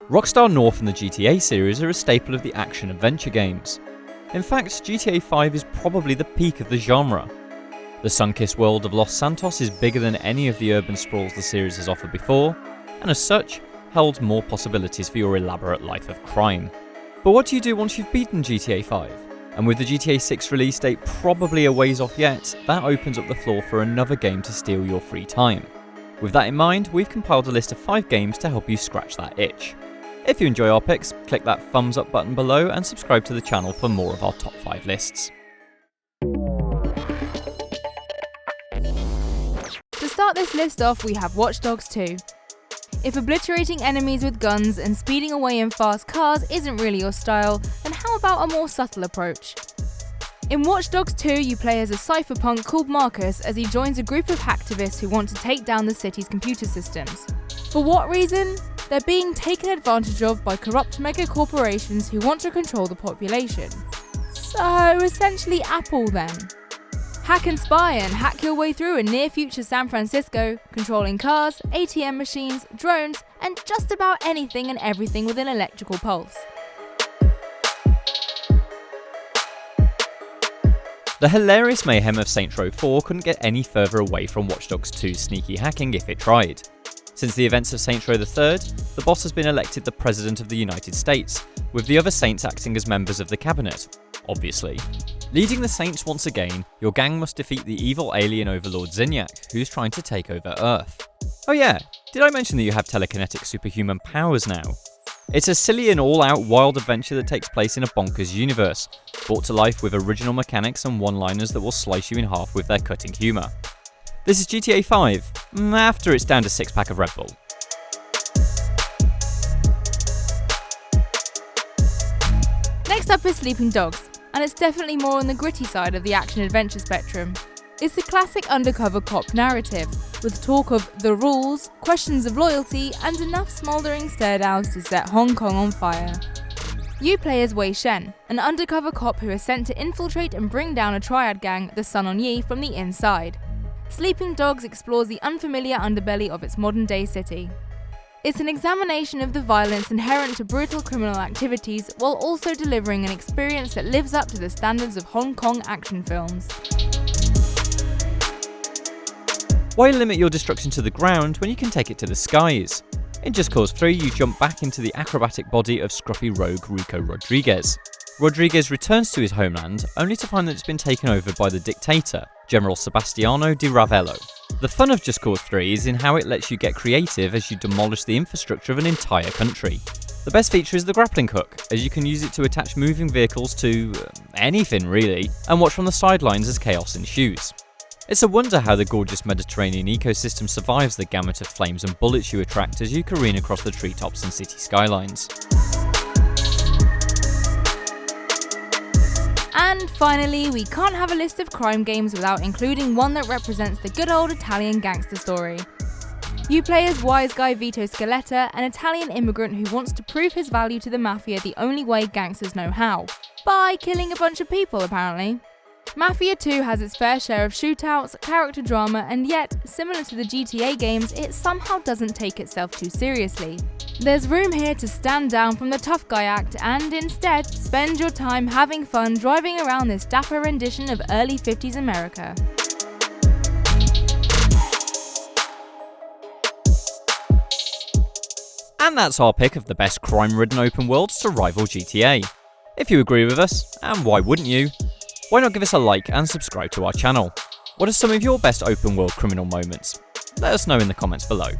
Rockstar North and the GTA series are a staple of the action-adventure games. In fact, GTA 5 is probably the peak of the genre. The sun-kissed world of Los Santos is bigger than any of the urban sprawls the series has offered before, and as such, holds more possibilities for your elaborate life of crime. But what do you do once you've beaten GTA 5? And with the GTA 6 release date probably a ways off yet, that opens up the floor for another game to steal your free time. With that in mind, we've compiled a list of 5 games to help you scratch that itch. If you enjoy our picks, click that thumbs up button below and subscribe to the channel for more of our top 5 lists. To start this list off, we have Watch Dogs 2. If obliterating enemies with guns and speeding away in fast cars isn't really your style, then how about a more subtle approach? In Watch Dogs 2, you play as a cypherpunk called Marcus as he joins a group of hacktivists who want to take down the city's computer systems. For what reason? They're being taken advantage of by corrupt mega-corporations who want to control the population. So essentially Apple then. Hack and spy and hack your way through a near-future San Francisco, controlling cars, ATM machines, drones, and just about anything and everything with an electrical pulse. The hilarious mayhem of Saints Row 4 couldn't get any further away from Watch Dogs 2's sneaky hacking if it tried. Since the events of Saints Row III, the boss has been elected the President of the United States, with the other Saints acting as members of the cabinet, obviously. Leading the Saints once again, your gang must defeat the evil alien overlord Zinyak, who's trying to take over Earth. Oh yeah, did I mention that you have telekinetic superhuman powers now? It's a silly and all-out wild adventure that takes place in a bonkers universe, brought to life with original mechanics and one-liners that will slice you in half with their cutting humour. This is GTA 5, after it's down to 6-pack of Red Bull. Next up is Sleeping Dogs, and it's definitely more on the gritty side of the action-adventure spectrum. It's the classic undercover cop narrative, with talk of the rules, questions of loyalty, and enough smouldering stare-downs to set Hong Kong on fire. You play as Wei Shen, an undercover cop who is sent to infiltrate and bring down a triad gang, the Sun On Yee, from the inside. Sleeping Dogs explores the unfamiliar underbelly of its modern-day city. It's an examination of the violence inherent to brutal criminal activities while also delivering an experience that lives up to the standards of Hong Kong action films. Why limit your destruction to the ground when you can take it to the skies? In Just Cause 3, you jump back into the acrobatic body of scruffy rogue Rico Rodriguez. Rodriguez returns to his homeland only to find that it's been taken over by the dictator, General Sebastiano di Ravello. The fun of Just Cause 3 is in how it lets you get creative as you demolish the infrastructure of an entire country. The best feature is the grappling hook, as you can use it to attach moving vehicles to anything really, and watch from the sidelines as chaos ensues. It's a wonder how the gorgeous Mediterranean ecosystem survives the gamut of flames and bullets you attract as you careen across the treetops and city skylines. And finally, we can't have a list of crime games without including one that represents the good old Italian gangster story. You play as wise guy Vito Scaletta, an Italian immigrant who wants to prove his value to the Mafia the only way gangsters know how. By killing a bunch of people, apparently. Mafia II has its fair share of shootouts, character drama, and yet, similar to the GTA games, it somehow doesn't take itself too seriously. There's room here to stand down from the tough guy act and instead spend your time having fun driving around this dapper rendition of early 50s America. And that's our pick of the best crime-ridden open worlds to rival GTA. If you agree with us, and why wouldn't you, why not give us a like and subscribe to our channel? What are some of your best open world criminal moments? Let us know in the comments below.